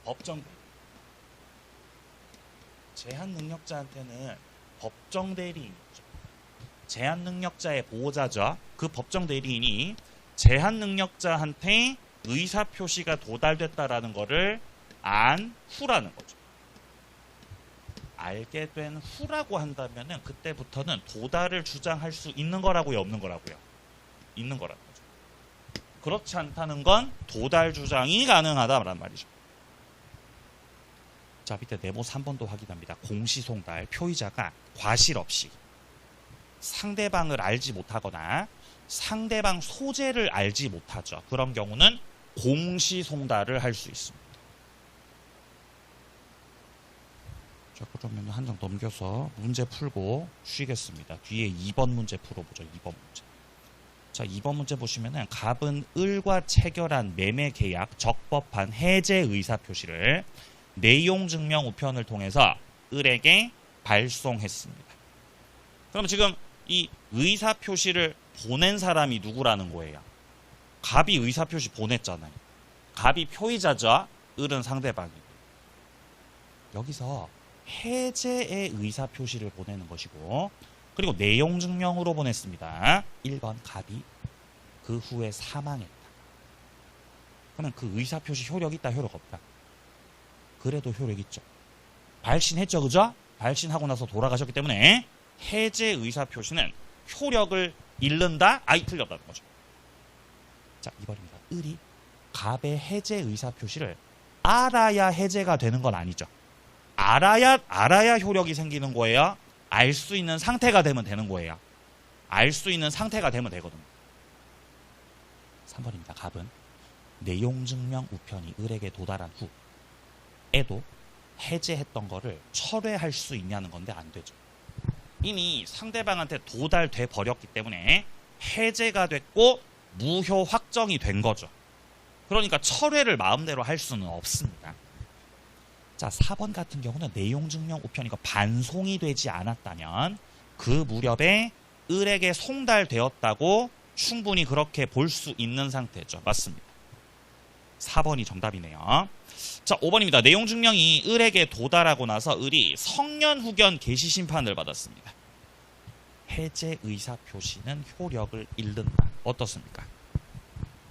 법정 대리인. 제한 능력자한테는 법정 대리인이죠. 제한 능력자의 보호자죠. 그 법정 대리인이 제한 능력자한테 의사표시가 도달됐다라는 거를 안 후라는 거죠. 알게 된 후라고 한다면은 그때부터는 도달을 주장할 수 있는 거라고요, 없는 거라고요? 있는 거라는 거죠. 그렇지 않다는 건 도달 주장이 가능하다란 말이죠. 자, 밑에 네모 3번도 확인합니다. 공시송달, 표의자가 과실 없이 상대방을 알지 못하거나 상대방 소재를 알지 못하죠. 그런 경우는 공시송달을 할 수 있습니다. 자, 그러면 한 장 넘겨서 문제 풀고 쉬겠습니다. 뒤에 2번 문제 풀어보죠. 2번 문제. 자, 2번 문제 보시면은 갑은 을과 체결한 매매 계약 적법한 해제 의사표시를 내용 증명 우편을 통해서 을에게 발송했습니다. 그럼 지금 이 의사표시를 보낸 사람이 누구라는 거예요? 갑이 의사표시 보냈잖아요. 갑이 표의자죠. 을은 상대방이고. 여기서 해제의 의사표시를 보내는 것이고, 그리고 내용 증명으로 보냈습니다. 1번 갑이 그 후에 사망했다. 그러면 그 의사표시 효력 있다, 효력 없다? 그래도 효력 있죠. 발신했죠, 그죠? 발신하고 나서 돌아가셨기 때문에 해제 의사표시는 효력을 잃는다? 아이, 틀렸다는 거죠. 자, 2번입니다. 을이 갑의 해제 의사표시를 알아야 해제가 되는 건 아니죠. 알아야 효력이 생기는 거예요. 알 수 있는 상태가 되면 되는 거예요. 알 수 있는 상태가 되면 되거든요. 3번입니다. 갑은 내용 증명 우편이 을에게 도달한 후에도 해제했던 거를 철회할 수 있냐는 건데 안 되죠. 이미 상대방한테 도달돼 버렸기 때문에 해제가 됐고 무효 확정이 된 거죠. 그러니까 철회를 마음대로 할 수는 없습니다. 자, 4번 같은 경우는 내용 증명 우편이가 반송이 되지 않았다면 그 무렵에 을에게 송달되었다고 충분히 그렇게 볼 수 있는 상태죠. 맞습니다. 4번이 정답이네요. 자, 5번입니다. 내용 증명이 을에게 도달하고 나서 을이 성년 후견 개시 심판을 받았습니다. 해제 의사 표시는 효력을 잃는다. 어떻습니까?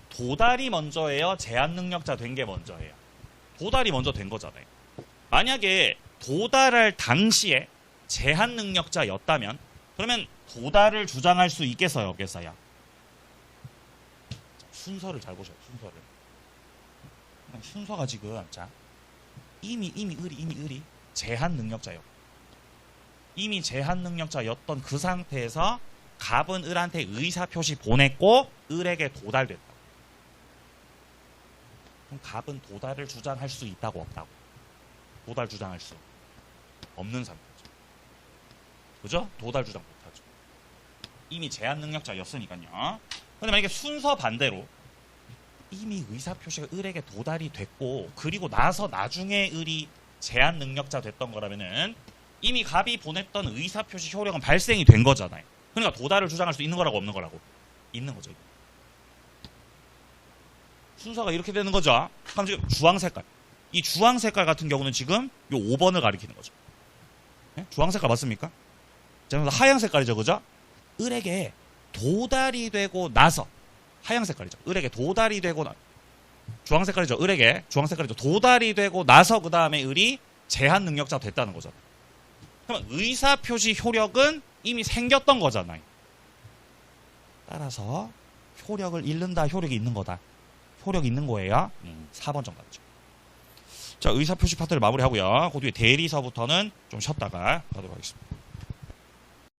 도달이 먼저예요? 제한 능력자 된 게 먼저예요? 도달이 먼저 된 거잖아요. 만약에 도달할 당시에 제한 능력자였다면 그러면 도달을 주장할 수 있겠어요, 없겠어요? 순서를 잘 보셔요. 순서가 지금 이미 의리 제한 능력자요. 이미 제한 능력자였던 그 상태에서 갑은 을한테 의사표시 보냈고 을에게 도달됐다. 그럼 갑은 도달을 주장할 수 있다고 없다고? 도달 주장할 수 없는 상태죠. 그죠? 도달 주장 못하죠. 이미 제한 능력자였으니까요. 근데 만약에 순서 반대로 이미 의사표시가 을에게 도달이 됐고 그리고 나서 나중에 을이 제한 능력자 됐던 거라면은 이미 갑이 보냈던 의사표시 효력은 발생이 된 거잖아요. 그러니까 도달을 주장할 수 있는 거라고 없는 거라고? 있는 거죠. 순서가 이렇게 되는 거죠. 그럼 지금 주황색깔. 이 주황색깔 같은 경우는 지금 요 5번을 가리키는 거죠. 네? 주황색깔 맞습니까? 자, 하얀색깔이죠. 그죠? 을에게 도달이 되고 나서 하얀색깔이죠. 을에게 도달이 되고 주황색깔이죠. 을에게 주황색깔이죠. 도달이 되고 나서 그 다음에 을이 제한 능력자가 됐다는 거잖아요. 그러면 의사표시 효력은 이미 생겼던 거잖아요. 따라서 효력을 잃는다, 효력이 있는 거다. 효력이 있는 거예요. 4번 정답이죠. 자, 의사표시 파트를 마무리하고요. 그 뒤에 대리서부터는 좀 쉬었다가 가도록 하겠습니다.